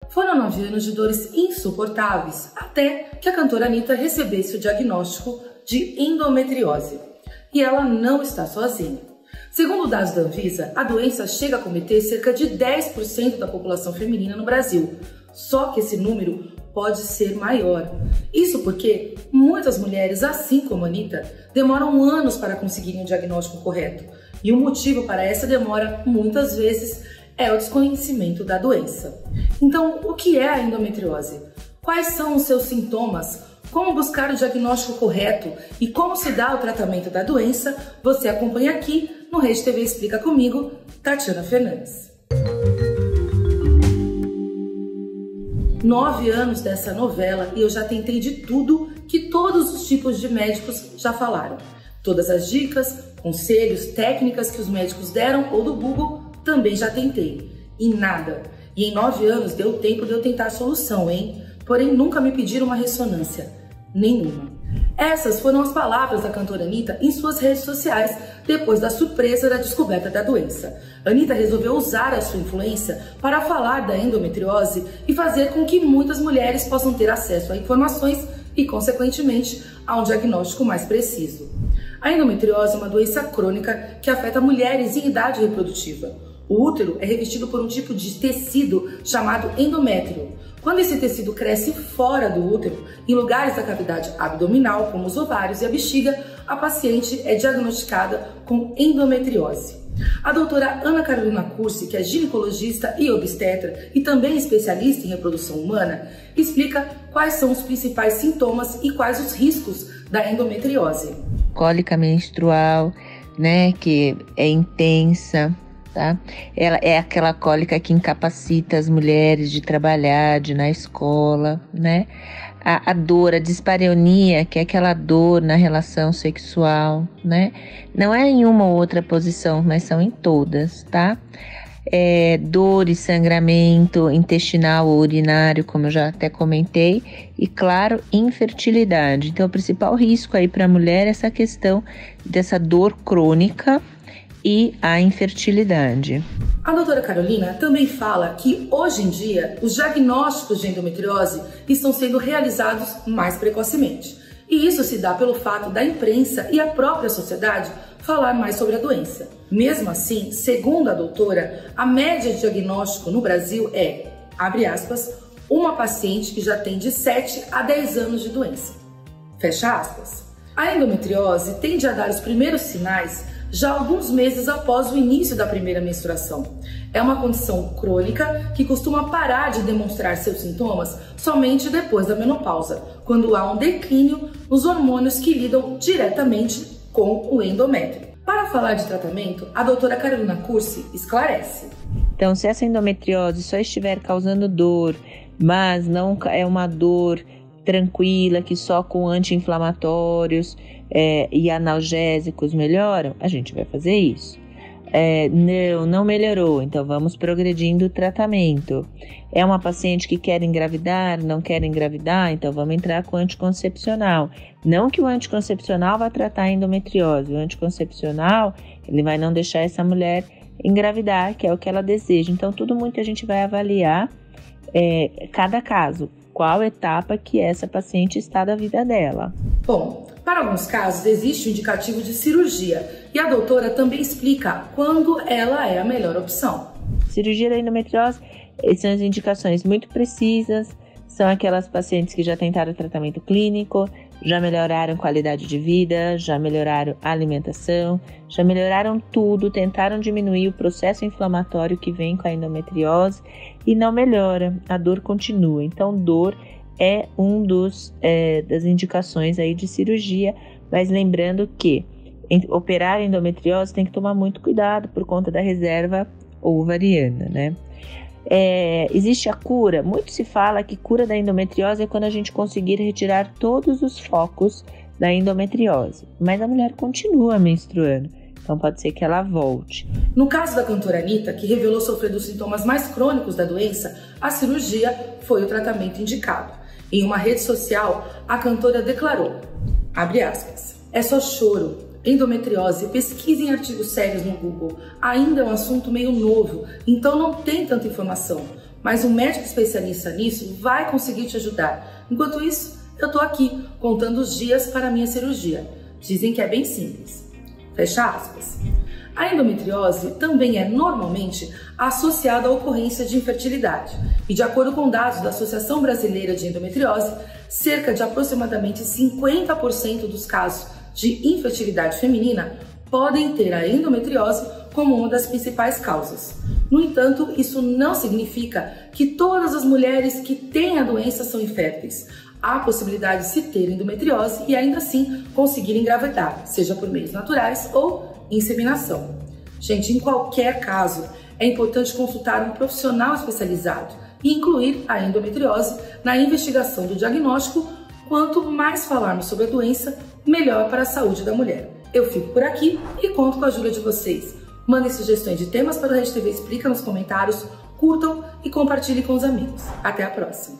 Foram 9 anos de dores insuportáveis até que a cantora Anitta recebesse o diagnóstico de endometriose. E ela não está sozinha. Segundo dados da Anvisa, a doença chega a cometer cerca de 10% da população feminina no Brasil. Só que esse número pode ser maior. Isso porque muitas mulheres, assim como a Anitta, demoram anos para conseguirem o diagnóstico correto. E o motivo para essa demora, muitas vezes, é o desconhecimento da doença. Então, o que é a endometriose? Quais são os seus sintomas? Como buscar o diagnóstico correto e como se dá o tratamento da doença? Você acompanha aqui no Rede TV Explica comigo, Tatiana Fernandes. 9 anos dessa novela e eu já tentei de tudo que todos os tipos de médicos já falaram. Todas as dicas, conselhos, técnicas que os médicos deram ou do Google também já tentei. E nada. E em 9 anos deu tempo de eu tentar a solução, hein? Porém nunca me pediram uma ressonância. Nenhuma. Essas foram as palavras da cantora Anitta em suas redes sociais depois da surpresa da descoberta da doença. Anitta resolveu usar a sua influência para falar da endometriose e fazer com que muitas mulheres possam ter acesso a informações e, consequentemente, a um diagnóstico mais preciso. A endometriose é uma doença crônica que afeta mulheres em idade reprodutiva. O útero é revestido por um tipo de tecido chamado endométrio. Quando esse tecido cresce fora do útero, em lugares da cavidade abdominal, como os ovários e a bexiga, a paciente é diagnosticada com endometriose. A doutora Ana Carolina Cursi, que é ginecologista e obstetra e também especialista em reprodução humana, explica quais são os principais sintomas e quais os riscos da endometriose. Cólica menstrual, né, que é intensa. Tá? Ela é aquela cólica que incapacita as mulheres de trabalhar, de ir na escola, né? A dor, a dispareunia, que é aquela dor na relação sexual, né? Não é em uma ou outra posição, mas são em todas, tá? Dor e sangramento intestinal ou urinário, como eu já até comentei, e claro, infertilidade. Então, o principal risco aí para a mulher é essa questão dessa dor crônica e a infertilidade. A doutora Carolina também fala que hoje em dia os diagnósticos de endometriose estão sendo realizados mais precocemente. E isso se dá pelo fato da imprensa e a própria sociedade falar mais sobre a doença. Mesmo assim, segundo a doutora, a média de diagnóstico no Brasil é, abre aspas, uma paciente que já tem de 7 a 10 anos de doença. Fecha aspas. A endometriose tende a dar os primeiros sinais já alguns meses após o início da primeira menstruação. É uma condição crônica que costuma parar de demonstrar seus sintomas somente depois da menopausa, quando há um declínio nos hormônios que lidam diretamente com o endométrio. Para falar de tratamento, a doutora Carolina Cursi esclarece. Então, se essa endometriose só estiver causando dor, mas não é uma dor tranquila, que só com anti-inflamatórios e analgésicos melhoram, a gente vai fazer isso. Não melhorou, então vamos progredindo o tratamento. É uma paciente que quer engravidar, não quer engravidar, então vamos entrar com anticoncepcional. Não que o anticoncepcional vá tratar a endometriose, o anticoncepcional ele vai não deixar essa mulher engravidar, que é o que ela deseja. Então tudo muito a gente vai avaliar cada caso. Qual etapa que essa paciente está da vida dela. Bom, para alguns casos existe um indicativo de cirurgia e a doutora também explica quando ela é a melhor opção. Cirurgia da endometriose são as indicações muito precisas, são aquelas pacientes que já tentaram tratamento clínico, já melhoraram qualidade de vida, já melhoraram a alimentação, já melhoraram tudo, tentaram diminuir o processo inflamatório que vem com a endometriose e não melhora, a dor continua. Então, dor é um das indicações aí de cirurgia, mas lembrando que operar a endometriose tem que tomar muito cuidado por conta da reserva ovariana, né? Existe a cura, muito se fala que cura da endometriose é quando a gente conseguir retirar todos os focos da endometriose, mas a mulher continua menstruando, então pode ser que ela volte. No caso da cantora Anitta, que revelou sofrer dos sintomas mais crônicos da doença, a cirurgia foi o tratamento indicado. Em uma rede social, a cantora declarou, abre aspas, é só choro. Endometriose, pesquise em artigos sérios no Google. Ainda é um assunto meio novo, então não tem tanta informação. mas um médico especialista nisso vai conseguir te ajudar. Enquanto isso, eu tô aqui contando os dias para a minha cirurgia. Dizem que é bem simples. Fecha aspas. A endometriose também é normalmente associada à ocorrência de infertilidade. E de acordo com dados da Associação Brasileira de Endometriose, cerca de aproximadamente 50% dos casos de infertilidade feminina podem ter a endometriose como uma das principais causas. No entanto, isso não significa que todas as mulheres que têm a doença são inférteis. Há a possibilidade de se ter endometriose e ainda assim conseguir engravidar, seja por meios naturais ou inseminação. Gente, em qualquer caso, é importante consultar um profissional especializado e incluir a endometriose na investigação do diagnóstico. Quanto mais falarmos sobre a doença, melhor para a saúde da mulher. Eu fico por aqui e conto com a ajuda de vocês. Mandem sugestões de temas para o RedTV Explica nos comentários, curtam e compartilhem com os amigos. Até a próxima!